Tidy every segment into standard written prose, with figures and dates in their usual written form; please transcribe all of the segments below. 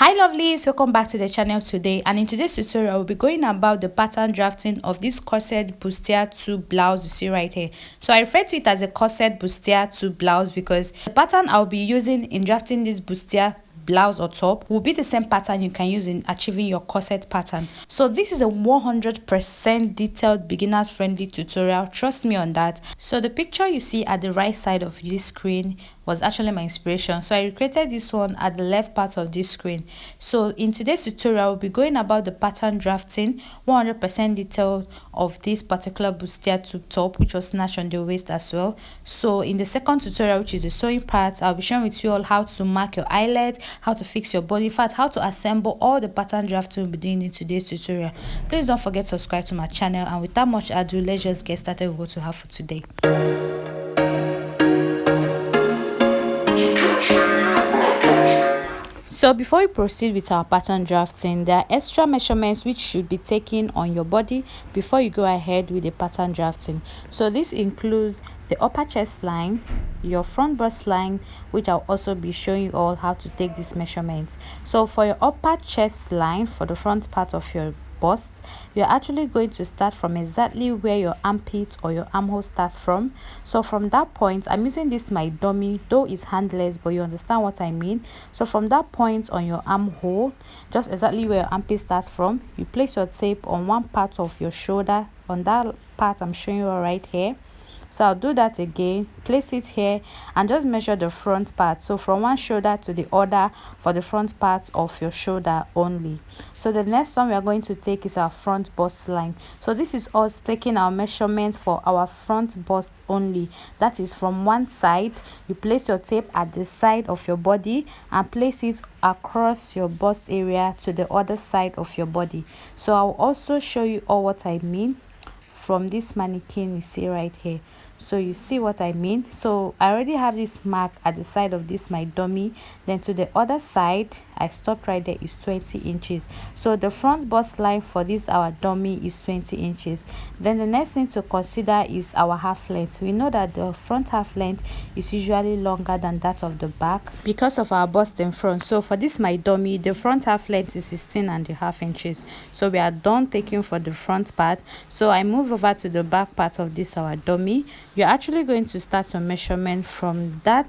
Hi lovelies, welcome back to the channel today, and in today's tutorial we'll be going about the pattern drafting of this corset bustier 2 blouse you see right here. So I refer to it as a corset bustier 2 blouse because the pattern I'll be using in drafting this bustier blouse or top will be the same pattern you can use in achieving your corset pattern. So this is a 100% detailed beginners friendly tutorial, trust me on that. So the picture you see at the right side of this screen was actually my inspiration, so I recreated this one at the left part of this screen. So in today's tutorial we'll be going about the pattern drafting 100% detail of this particular bustier tube top, which was snatched on the waist as well. So in the second tutorial, which is the sewing part, I'll be sharing with you all how to mark your eyelet, how to fix your body, in fact how to assemble all the pattern drafting we'll be doing in today's tutorial. Please don't forget to subscribe to my channel, and without much ado, let's just get started with what we have for today. So before we proceed with our pattern drafting, there are extra measurements which should be taken on your body before you go ahead with the pattern drafting. So this includes the upper chest line, your front bust line, which I'll also be showing you all how to take these measurements. So for your upper chest line, for the front part of your bust, you're actually going to start from exactly where your armpit or your armhole starts from. So from that point, I'm using this my dummy, though it's handless, but you understand what I mean. So from that point on your armhole, just exactly where your armpit starts from, you place your tape on one part of your shoulder, on that part I'm showing you right here. So I'll do that again, place it here, and just measure the front part. So from one shoulder to the other for the front part of your shoulder only. So the next one we are going to take is our front bust line. So this is us taking our measurement for our front bust only. That is from one side, you place your tape at the side of your body and place it across your bust area to the other side of your body. So I'll also show you all what I mean from this mannequin you see right here. So you see what I mean. So I already have this mark at the side of this my dummy, then to the other side I stopped right there is 20 inches. So the front bust line for this our dummy is 20 inches. Then the next thing to consider is our half length. We know that the front half length is usually longer than that of the back because of our bust in front. So for this my dummy, the front half length is 16.5 inches. So we are done taking for the front part. So I move over to the back part of this our dummy. You're actually going to start your measurement from that.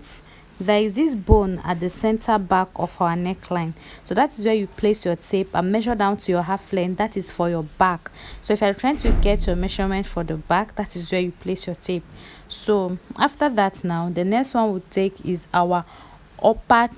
There is this bone at the center back of our neckline, so that is where you place your tape and measure down to your half length. That is for your back. So if you're trying to get your measurement for the back, that is where you place your tape. So after that, now the next one we'll take is our upper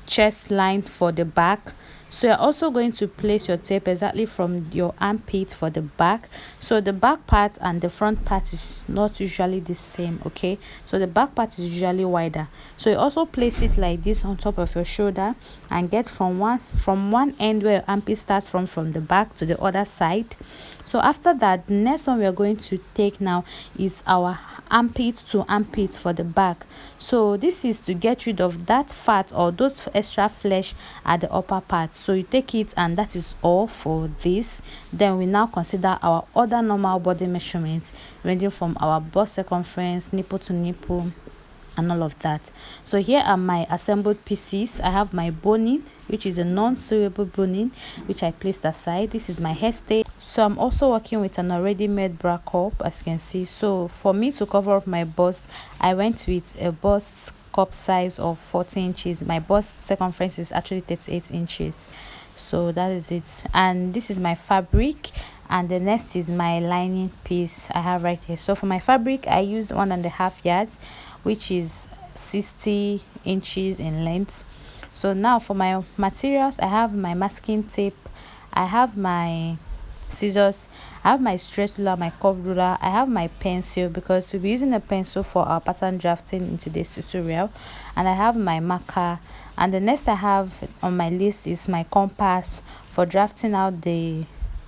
chest line for the back. So you're also going to place your tape exactly from your armpit for the back. So the back part and the front part is not usually the same, okay? So the back part is usually wider. So you also place it like this on top of your shoulder and get from one end where your armpit starts from the back to the other side. So after that, the next one we are going to take now is our armpit to armpit for the back. So this is to get rid of that fat or those extra flesh at the upper part. So you take it, and that is all for this. Then we now consider our other normal body measurements, ranging from our bust circumference, nipple to nipple, and all of that. So here are my assembled pieces. I have my boning, which is a non-sewable boning, which I placed aside. This is my hairstay. So I'm also working with an already made bra cup, as you can see. So for me to cover up my bust, I went with a bust cup size of 40 inches. My bust circumference is actually 38 inches. So that is it, and this is my fabric, and the next is my lining piece I have right here. So for my fabric, I used 1.5 yards, which is 60 inches in length. So now for my materials, I have my masking tape, I have my scissors, I have my stretch ruler, my curved ruler, I have my pencil because we'll be using a pencil for our pattern drafting in today's tutorial, and I have my marker. And the next I have on my list is my compass for drafting out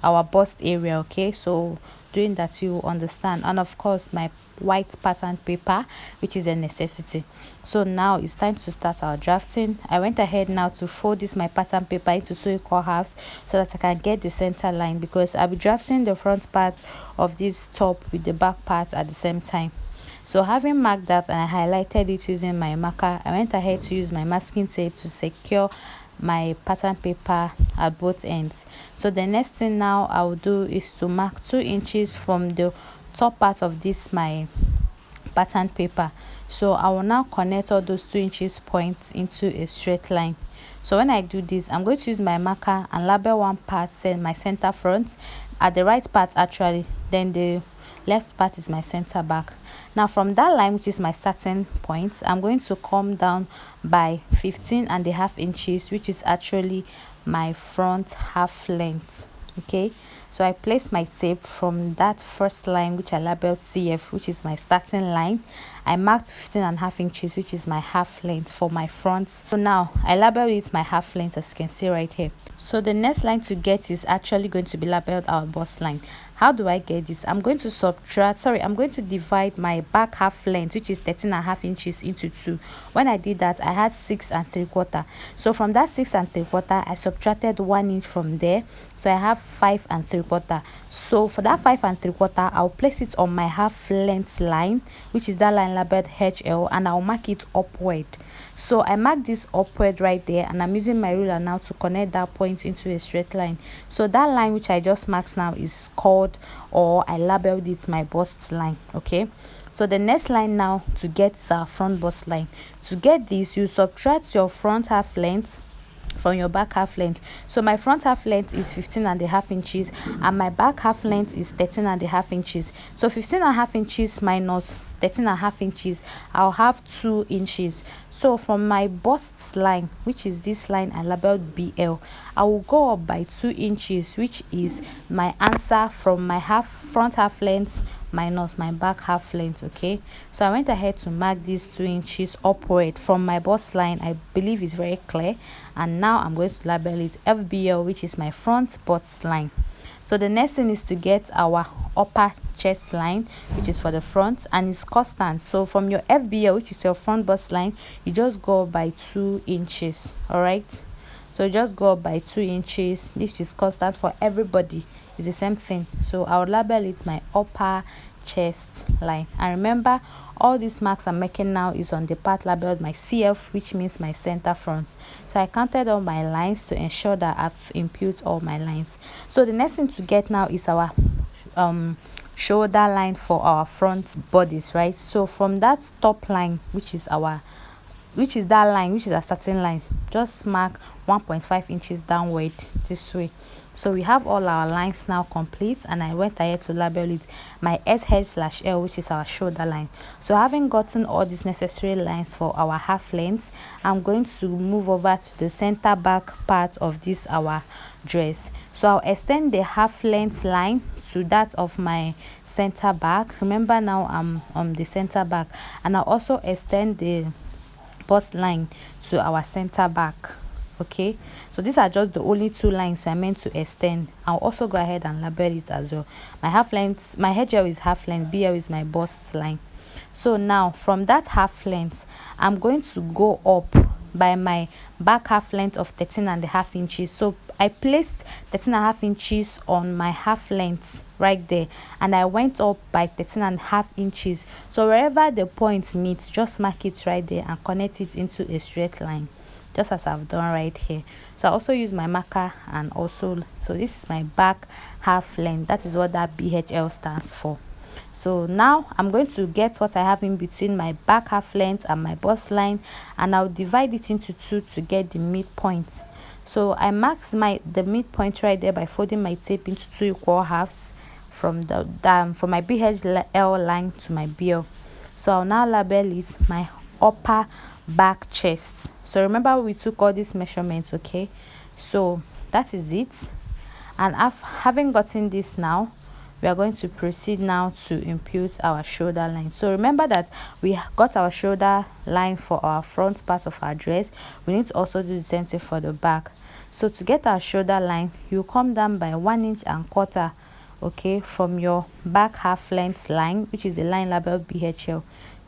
our bust area, okay? So doing that, you understand. And of course my white pattern paper, which is a necessity. So now it's time to start our drafting. I went ahead now to fold this my pattern paper into 2 equal halves so that I can get the center line, because I'll be drafting the front part of this top with the back part at the same time. So having marked that and I highlighted it using my marker, I went ahead to use my masking tape to secure my pattern paper at both ends. So the next thing now I will do is to mark 2 inches from the top part of this my pattern paper. So I will now connect all those 2 inches points into a straight line. So when I do this, I'm going to use my marker and label one part, say my center front at the right part actually, then the left part is my center back. Now from that line, which is my starting point, I'm going to come down by 15.5 inches, which is actually my front half length. Okay, so I place my tape from that first line, which I labeled CF, which is my starting line. I marked 15.5 inches, which is my half length for my front. So now I label it my half length, as you can see right here. So the next line to get is actually going to be labeled our bust line. How do I get this? I'm going to divide my back half length, which is 13.5 inches, into 2. When I did that, I had 6 3/4. So from that 6 3/4, I subtracted 1 inch from there, so I have 5 3/4. So for that 5 3/4, I'll place it on my half length line, which is that line labeled HL, and I'll mark it upward. So I mark this upward right there, and I'm using my ruler now to connect that point into a straight line. So that line which I just marked now is called, or I labeled it, my bust line. Okay, so the next line now to get is our front bust line. To get this, you subtract your front half length from your back half length. So my front half length is 15.5 inches and my back half length is 13.5 inches. So 15.5 inches minus 13.5 inches, I'll have 2 inches. So from my bust line, which is this line I labeled BL, I will go up by 2 inches, which is my answer from my front half length minus my back half length. Okay, so I went ahead to mark these 2 inches upward from my bust line. I believe it's very clear, and now I'm going to label it FBL, which is my front bust line. So the next thing is to get our upper chest line, which is for the front, and it's constant. So from your FBL, which is your front bust line, you just go up by 2 inches. All right, so just go up by 2 inches. This is constant for everybody, it's the same thing. So I'll label it my upper chest line. And remember, all these marks I'm making now is on the part labeled my CF, which means my center front. So I counted all my lines to ensure that I've input all my lines. So the next thing to get now is our shoulder line for our front bodice, right? So from that top line, which is our starting line, just mark 1.5 inches downward this way. So we have all our lines now complete, and I went ahead to label it my SH/L, which is our shoulder line. So having gotten all these necessary lines for our half length, I'm going to move over to the center back part of this our dress. So I'll extend the half length line to that of my center back. Remember, now I'm on the center back, and I'll also extend the bust line to our center back. Okay, so these are just the only 2 lines I meant to extend. I'll also go ahead and label it as well. My half length, my HL is half length, BL is my bust line. So now from that half length, I'm going to go up by my back half length of 13.5 inches. So I placed 13.5 inches on my half length right there, and I went up by 13.5 inches. So wherever the points meet, just mark it right there and connect it into a straight line, just as I've done right here. So I also use my marker, and also, so this is my back half length. That is what that BHL stands for. So now I'm going to get what I have in between my back half length and my bust line, and I'll divide it into 2 to get the midpoint. So I marked the midpoint right there by folding my tape into 2 equal halves from from my BHL line to my BL. So I'll now label it my upper back chest. So remember, we took all these measurements. Okay, so that is it. And having gotten this, now we are going to proceed now to impute our shoulder line. So remember that we got our shoulder line for our front part of our dress. We need to also do the same thing for the back. So to get our shoulder line, you come down by 1.25 inches, okay, from your back half length line, which is the line labeled BHL.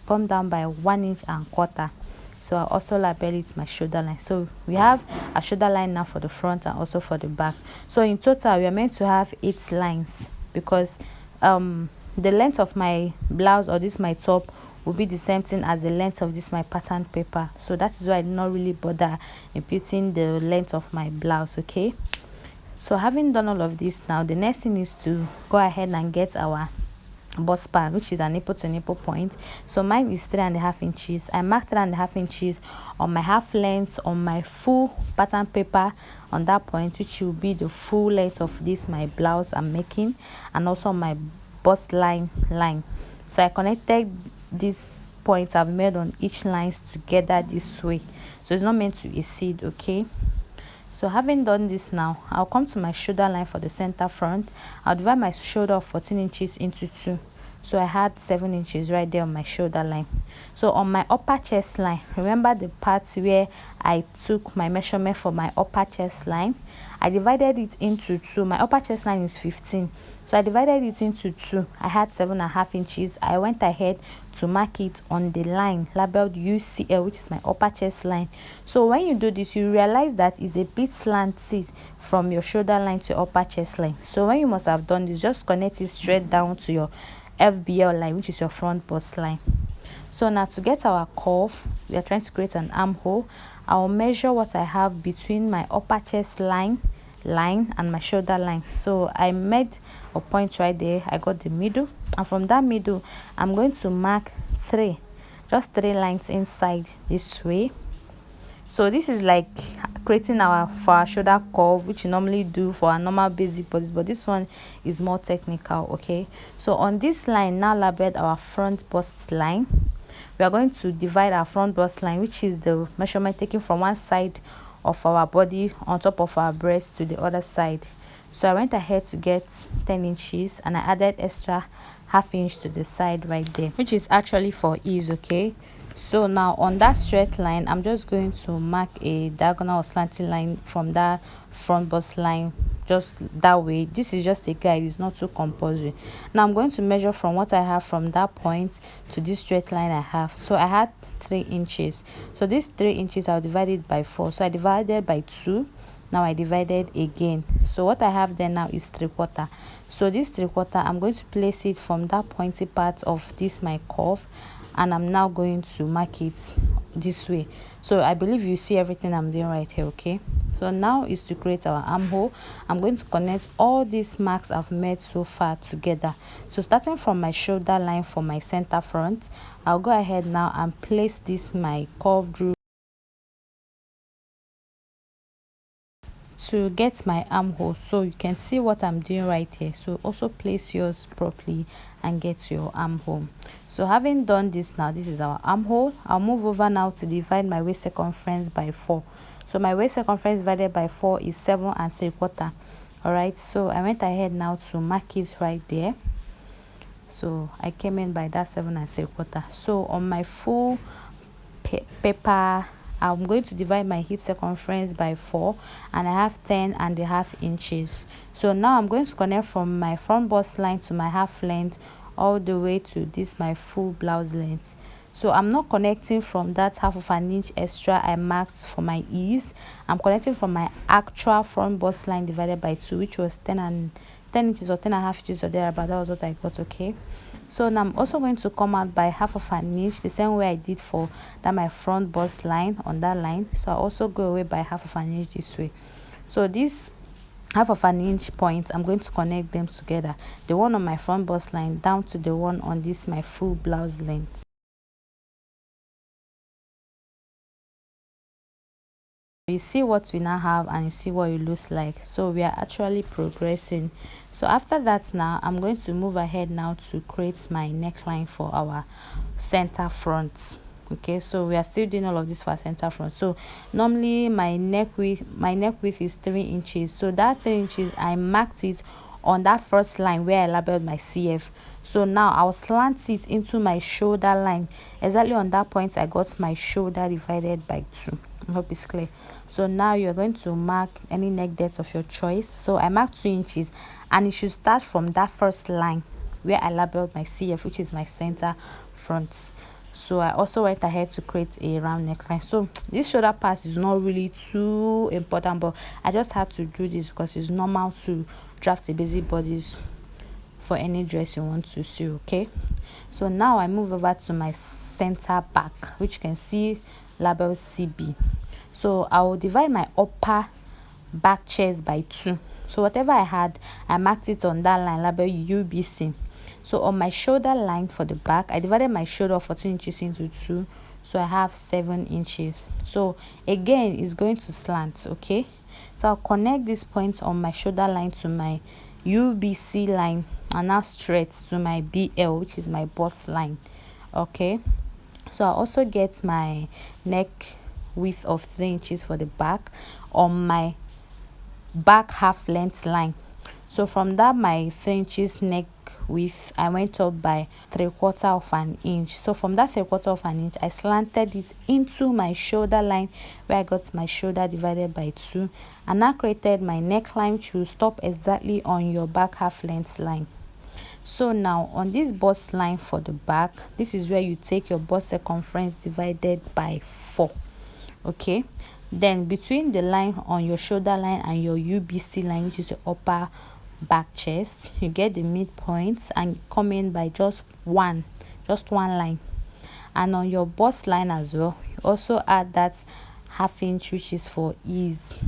Come down by 1.25 inches. So I'll also label it my shoulder line. So we have a shoulder line now for the front and also for the back. So in total, we are meant to have 8 lines, because the length of my blouse, or this my top, will be the same thing as the length of this my pattern paper. So that is why I did not really bother imputing the length of my blouse. Okay, so having done all of this, now the next thing is to go ahead and get our bust span, which is a nipple to nipple point. So mine is 3.5 inches. I marked 3.5 inches on my half length on my full pattern paper on that point, which will be the full length of this my blouse I'm making, and also my bust line. So I connected these points I've made on each lines together this way, so it's not meant to exceed. Okay, so having done this, now I'll come to my shoulder line for the center front. I'll divide my shoulder of 14 inches into 2. So I had 7 inches right there on my shoulder line. So on my upper chest line, remember the part where I took my measurement for my upper chest line, I divided it into 2. My upper chest line is 15, so I divided it into 2. I had 7.5 inches. I went ahead to mark it on the line labeled UCL, which is my upper chest line. So when you do this, you realize that it's a bit slanted from your shoulder line to upper chest line. So when you must have done this, just connect it straight down to your FBL line, which is your front bust line. So now to get our curve, we are trying to create an armhole. I'll measure what I have between my upper chest line and my shoulder line. So I made a point right there. I got the middle, and from that middle I'm going to mark just 3 lines inside this way. So this is like creating for our shoulder curve, which you normally do for a normal basic bodice, but this one is more technical. Okay, so on this line now labeled our front bust line, we are going to divide our front bust line, which is the measurement taken from one side of our body on top of our breast to the other side. So I went ahead to get 10 inches and I added extra ½ inch to the side right there, which is actually for ease. Okay, so now on that straight line, I'm just going to mark a diagonal or slanting line from that front bust line, just that way. This is just a guide, it's not too compulsory. Now I'm going to measure from what I have from that point to this straight line I have. So I had 3 inches. So this 3 inches, I'll divide it by 4. So I divided by 2. Now I divided again. So what I have there now is 3/4. So this 3/4, I'm going to place it from that pointy part of this my curve, and I'm now going to mark it this way. So I believe you see everything I'm doing right here. Okay, so now is to create our armhole. I'm going to connect all these marks I've made so far together. So starting from my shoulder line for my center front, I'll go ahead now and place this my curved rule to get my armhole, so you can see what I'm doing right here. So also place yours properly and get your armhole. So having done this, now this is our armhole. I'll move over now to divide my waist circumference by 4. So my waist circumference divided by 4 is 7 3/4. All right, so I went ahead now to mark it right there. So I came in by that 7 3/4. So on my full paper, I'm going to divide my hip circumference by 4, and I have 10.5 inches. So now I'm going to connect from my front bust line to my half length all the way to this my full blouse length. So I'm not connecting from that ½ inch extra I marked for my ease. I'm connecting from my actual front bust line divided by 2, which was 10 inches or 10.5 inches or thereabout. That was what I got. Okay, so now I'm also going to come out by ½ inch, the same way I did for that my front bust line on that line. So I also go away by ½ inch this way. So this ½ inch point, I'm going to connect them together, the one on my front bust line down to the one on this my full blouse length. You see what we now have, and you see what it looks like. So we are actually progressing. So after that, now I'm going to move ahead now to create my neckline for our center front. Okay, so we are still doing all of this for our center front. So normally my neck width is 3 inches. So that 3 inches, I marked it on that first line where I labeled my CF. So now I'll slant it into my shoulder line. Exactly on that point, I got my shoulder divided by 2. I hope it's clear. So now you're going to mark any neck depth of your choice. So I marked 2 inches, and it should start from that first line where I labeled my CF, which is my center front. So I also went ahead to create a round neckline. So this shoulder part is not really too important, but I just had to do this because it's normal to draft a basic bodice for any dress you want to sew. Okay, So now I move over to my center back, which you can see label CB. So I will divide my upper back chest by 2. So whatever I had, I marked it on that line label UBC. So on my shoulder line for the back, I divided my shoulder 14 inches into 2, so I have 7 inches. So again, it's going to slant. Okay, so I'll connect this point on my shoulder line to my UBC line, and now straight to my BL, which is my bust line. Okay, so I'll also get my neck width of 3 inches for the back on my back half length line. So from that my 3 inches neck width, I went up by 3/4 of an inch. So from that 3/4 of an inch, I slanted it into my shoulder line, where I got my shoulder divided by 2, and now created my neckline to stop exactly on your back half length line. So now on this bust line for the back, this is where you take your bust circumference divided by 4. Okay, then between the line on your shoulder line and your UBC line, which is your upper back chest, you get the midpoint and come in by just one line. And on your bust line as well, you also add that ½ inch, which is for ease.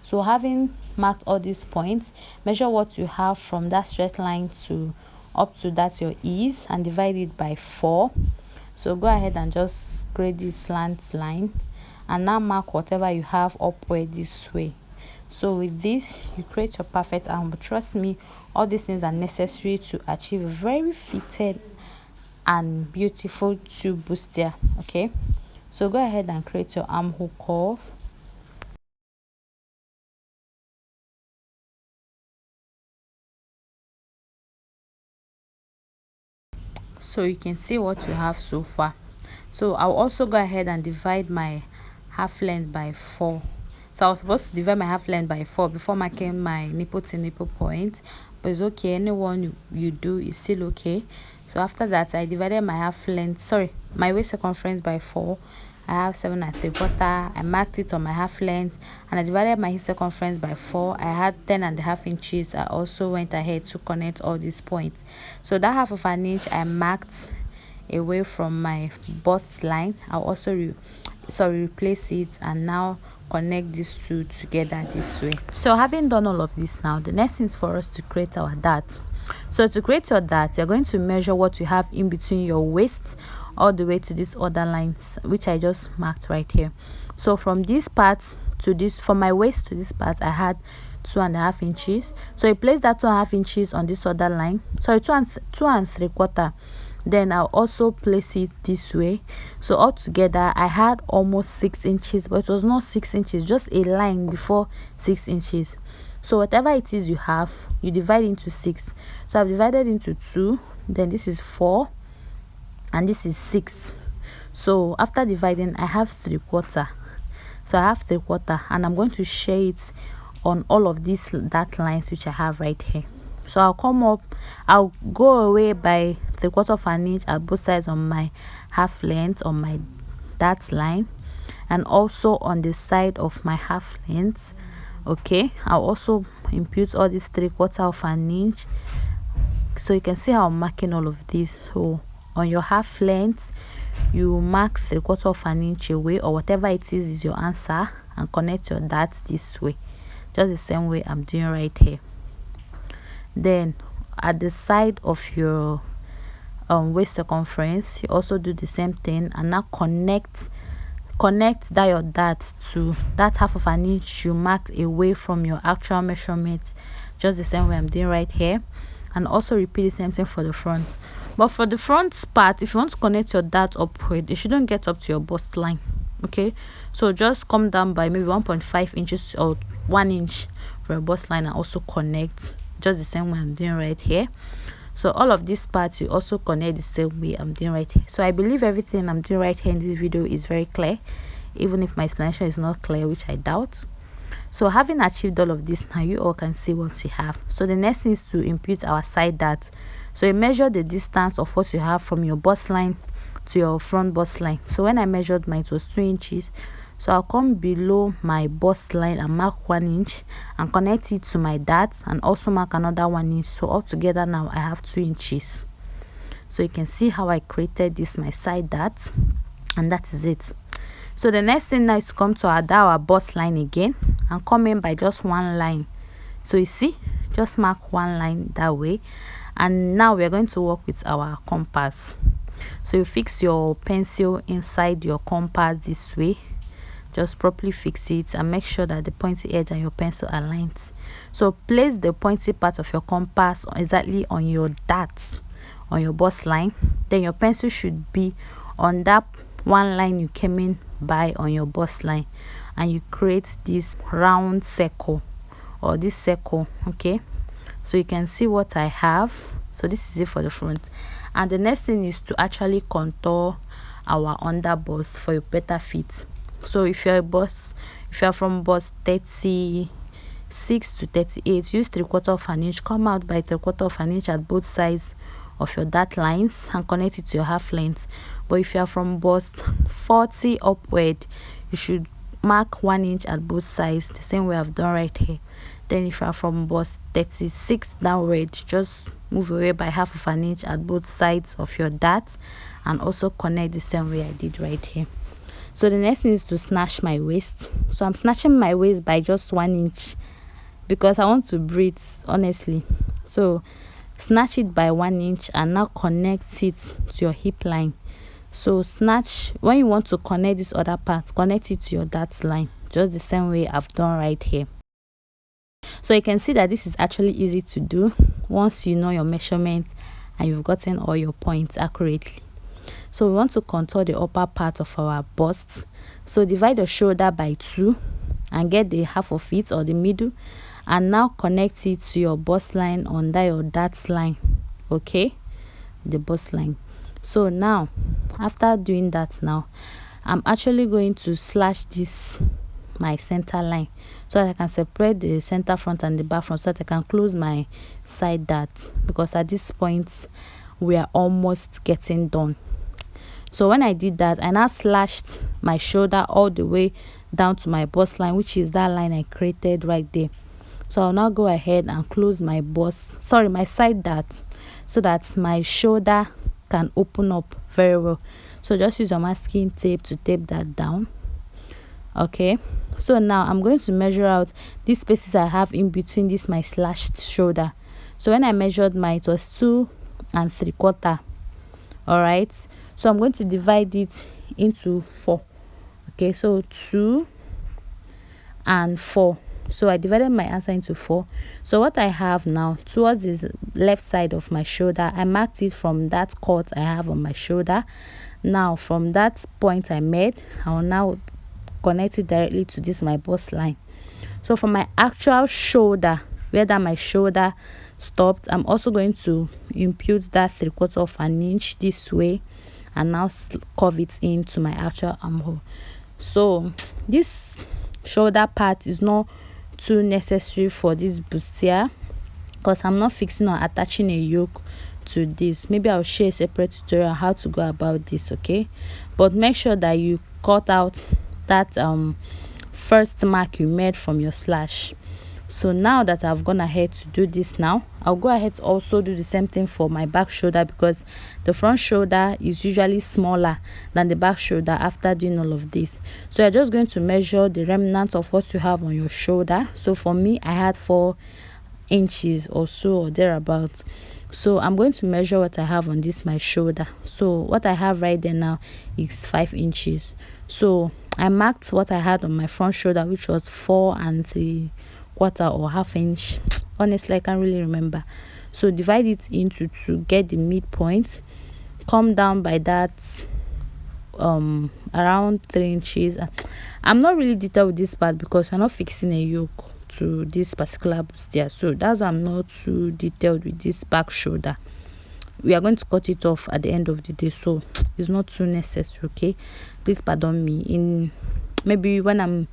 So having marked all these points, measure what you have from that straight line to up to that your ease and divide it by 4. So go ahead and just create this slant line, and now mark whatever you have upward this way. So with this, you create your perfect armhole. Trust me, all these things are necessary to achieve a very fitted and beautiful tube bustier. Okay, so go ahead and create your armhole curve. So you can see what you have so far. So I'll also go ahead and divide my half length by 4. So I was supposed to divide my half length by 4 before marking my nipple to nipple point, but it's okay, anyone you do is still okay. So after that, I divided my my waist circumference by 4. I have 7 3/4. I marked it on my half length, and I divided my hip circumference by 4. I had 10.5 inches. I also went ahead to connect all these points. So that ½ of an inch I marked away from my bust line. I'll also replace it and now connect these two together this way. So having done all of this, now the next thing is for us to create our dart. So to create your dart, you're going to measure what you have in between your waist all the way to these other lines, which I just marked right here. So from this part to this, from my waist to this part, I had 2.5 inches. So I place that 2.5 inches on this other line, sorry, 2 3/4. Then I'll also place it this way. So altogether I had almost 6 inches, but it was not 6 inches, just a line before 6 inches. So whatever it is you have, you divide into 6. So I've divided into 2, then this is 4, and this is 6. So after dividing, I have 3/4. So I have 3/4, and I'm going to share it on all of these dart lines which I have right here. So I'll go away by 3/4 of an inch at both sides on my half length on my dart line, and also on the side of my half length. Okay, I'll also impute all this 3/4 of an inch. So you can see how I'm marking all of this. So on your half length, you mark 3/4 of an inch away, or whatever it is your answer, and connect your dart this way, just the same way I'm doing right here. Then at the side of your waist circumference, you also do the same thing, and now connect that your dart to that ½ of an inch you marked away from your actual measurement, just the same way I'm doing right here. And also repeat the same thing for the front. But for the front part, if you want to connect your dart upward, it shouldn't get up to your bust line. Okay, so just come down by maybe 1.5 inches or 1 inch for your bust line, and also connect just the same way I'm doing right here. So all of these parts you also connect the same way I'm doing right here. So I believe everything I'm doing right here in this video is very clear, even if my explanation is not clear, which I doubt. So having achieved all of this, now you all can see what you have. So the next thing is to impute our side dart. So you measure the distance of what you have from your bust line to your front bust line. So when I measured mine, it was 2 inches. So I'll come below my bust line and mark 1 inch and connect it to my dart, and also mark another 1 inch. So altogether now I have 2 inches. So you can see how I created this my side dart, and that is it. So the next thing now is to come to our bust line again and come in by just one line. So you see, just mark one line that way. And now we are going to work with our compass. So you fix your pencil inside your compass this way. Just properly fix it and make sure that the pointy edge and your pencil aligns. So place the pointy part of your compass exactly on your darts, on your bust line. Then your pencil should be on that one line you came in by on your bust line, and you create this round circle or this circle. Okay, so you can see what I have. So this is it for the front, and the next thing is to actually contour our under bust for a better fit. So if you're from bust 36 to 38, use 3/4 of an inch, come out by 3/4 of an inch at both sides of your dart lines and connect it to your half length. But if you are from bust 40 upward, you should mark 1 inch at both sides, the same way I've done right here. Then if you are from bust 36 downward, just move away by 1/2 of an inch at both sides of your dart and also connect the same way I did right here. So the next thing is to snatch my waist. So I'm snatching my waist by just 1 inch because I want to breathe, honestly. So snatch it by 1 inch and now connect it to your hip line. So snatch, when you want to connect this other part, connect it to your dart line, just the same way I've done right here. So you can see that this is actually easy to do once you know your measurement and you've gotten all your points accurately. So we want to contour the upper part of our bust. So divide the shoulder by 2 and get the half of it or the middle, and now connect it to your bust line under your dart line. Okay, the bust line. So now after doing that, now I'm actually going to slash this my center line so that I can separate the center front and the back front, so that I can close my side dart, because at this point we are almost getting done. So when I did that, I now slashed my shoulder all the way down to my bust line, which is that line I created right there. So I'll now go ahead and close my my side dart, so that my shoulder can open up very well. So just use your masking tape to tape that down. Okay, so now I'm going to measure out these spaces I have in between this my slashed shoulder. So when I measured mine, it was 2 3/4. All right, so I'm going to divide it into 4. Okay, so 2 and 4. So I divided my answer into 4. So what I have now towards this left side of my shoulder, I marked it from that cut I have on my shoulder. Now from that point I made, I will now connect it directly to this my bust line. So for my actual shoulder, where that my shoulder stopped, I'm also going to impute that 3/4 of an inch this way and now curve it into my actual armhole. So this shoulder part is not too necessary for this bustier, because I'm not fixing or attaching a yoke to this. Maybe I'll share a separate tutorial on how to go about this. Okay, but make sure that you cut out that first mark you made from your slash. So now that I've gone ahead to do this, now I'll go ahead to also do the same thing for my back shoulder, because the front shoulder is usually smaller than the back shoulder after doing all of this. So you're just going to measure the remnant of what you have on your shoulder. So for me, I had 4 inches or so or thereabouts. So I'm going to measure what I have on this my shoulder. So what I have right there now is 5 inches. So I marked what I had on my front shoulder, which was 4 3/4 or 1/2 inch. Honestly, I can't really remember. So divide it into 2, get the midpoint, come down by that around 3 inches. I'm not really detailed with this part because I'm not fixing a yoke to this particular bustier, so that's why I'm not too detailed with this back shoulder. We are going to cut it off at the end of the day, so it's not too necessary. Okay, please pardon me. In maybe when I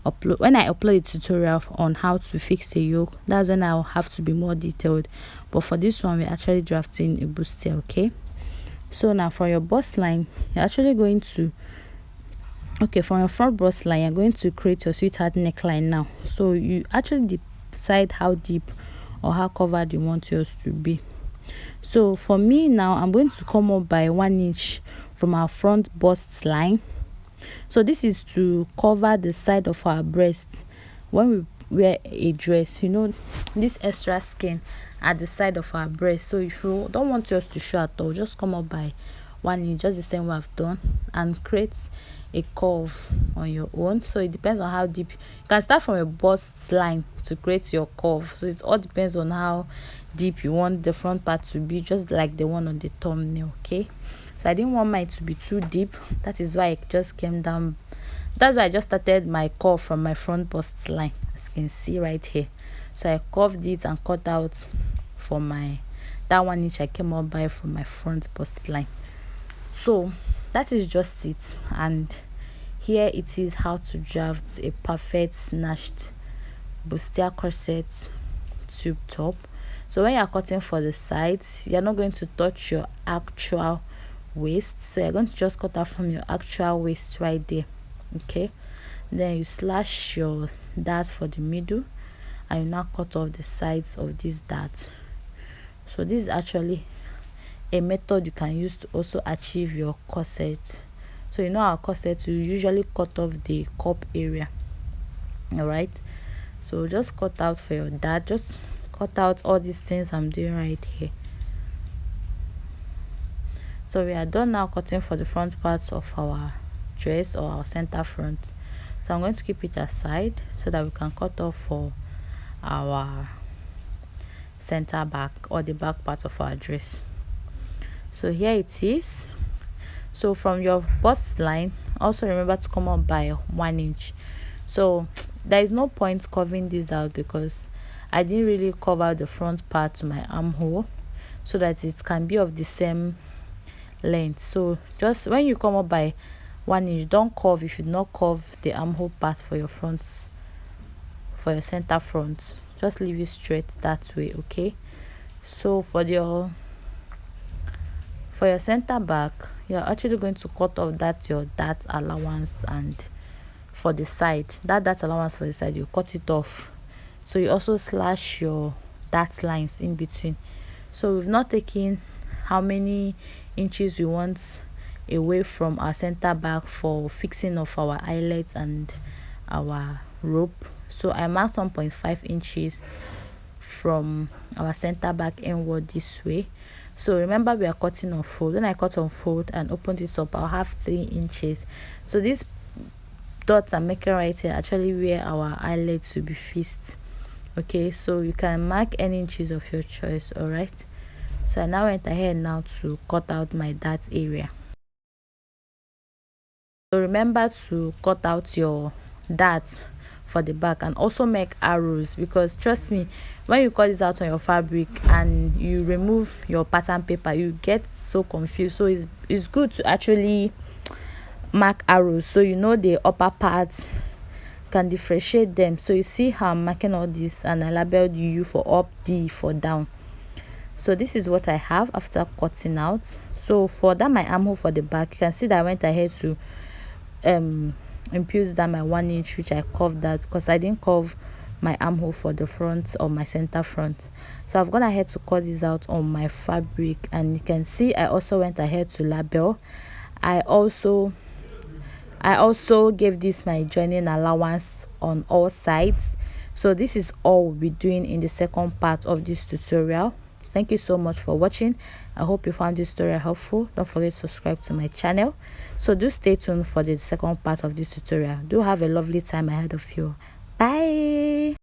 upload a tutorial on how to fix a yoke, that's when I'll have to be more detailed. But for this one, we're actually drafting a bustier. Okay, so now for your bust line, you're actually going to from your front bust line, you're going to create your sweetheart neckline now. So you actually decide how deep or how covered you want yours to be. So for me now, I'm going to come up by 1 inch from our front bust line. So this is to cover the side of our breast when we wear a dress, this extra skin at the side of our breast. So if you don't want yours to show at all, just come up by 1 inch, just the same way I've done, and create a curve on your own. So it depends on how deep. You can start from a bust line to create your curve. So it all depends on how deep you want the front part to be, just like the one on the thumbnail. Okay, so I didn't want mine to be too deep. That is why I just came down. That's why I just started my curve from my front bust line, as you can see right here. So I curved it and cut out for my that 1 inch I came up by from my front bust line. So that is just it, and here it is how to draft a perfect snatched bustier corset tube top. So when you are cutting for the sides, you're not going to touch your actual waist, so you're going to just cut out from your actual waist right there. Okay, then you slash your dart for the middle, and you now cut off the sides of this dart. So this is actually a method you can use to also achieve your corset. So our corset, you usually cut off the cup area. All right, so just cut out for your dart, just cut out all these things I'm doing right here. So we are done now cutting for the front parts of our dress or our center front. So I'm going to keep it aside so that we can cut off for our center back or the back part of our dress. So here it is. So from your bust line, also remember to come up by 1 inch. So there is no point covering this out because I didn't really cover the front part to my armhole, so that it can be of the same length. So just when you come up by 1 inch, don't curve. If you do not curve the armhole part for your front, for your center front, just leave it straight that way. Okay, so for your center back, you're actually going to cut off your dart allowance, and for the side, that allowance for the side, you cut it off. So you also slash your dart lines in between. So we've not taken how many inches we want away from our center back for fixing of our eyelets and our rope. So I marked 1.5 inches from our center back inward this way. So remember, we are cutting on fold. When I cut on fold and open this up, I'll have 3 inches. So these dots I'm making right here actually where our eyelets will be fixed. Okay, so you can mark any inches of your choice. All right, so I now went ahead now to cut out my dart area. So remember to cut out your darts for the back, and also make arrows, because trust me, when you cut this out on your fabric and you remove your pattern paper, you get so confused. So it's good to actually mark arrows, so the upper parts, can differentiate them. So you see how I'm marking all this, and I labeled U for up, D for down. So this is what I have after cutting out. So for that, my armhole for the back, you can see that I went ahead to impose that my 1 inch, which I curved that because I didn't curve my armhole for the front or my center front. So I've gone ahead to cut this out on my fabric, and you can see I also went ahead to label. I also gave this my joining allowance on all sides. So this is all we'll be doing in the second part of this tutorial. Thank you so much for watching. I hope you found this tutorial helpful. Don't forget to subscribe to my channel. So do stay tuned for the second part of this tutorial. Do have a lovely time ahead of you. Bye.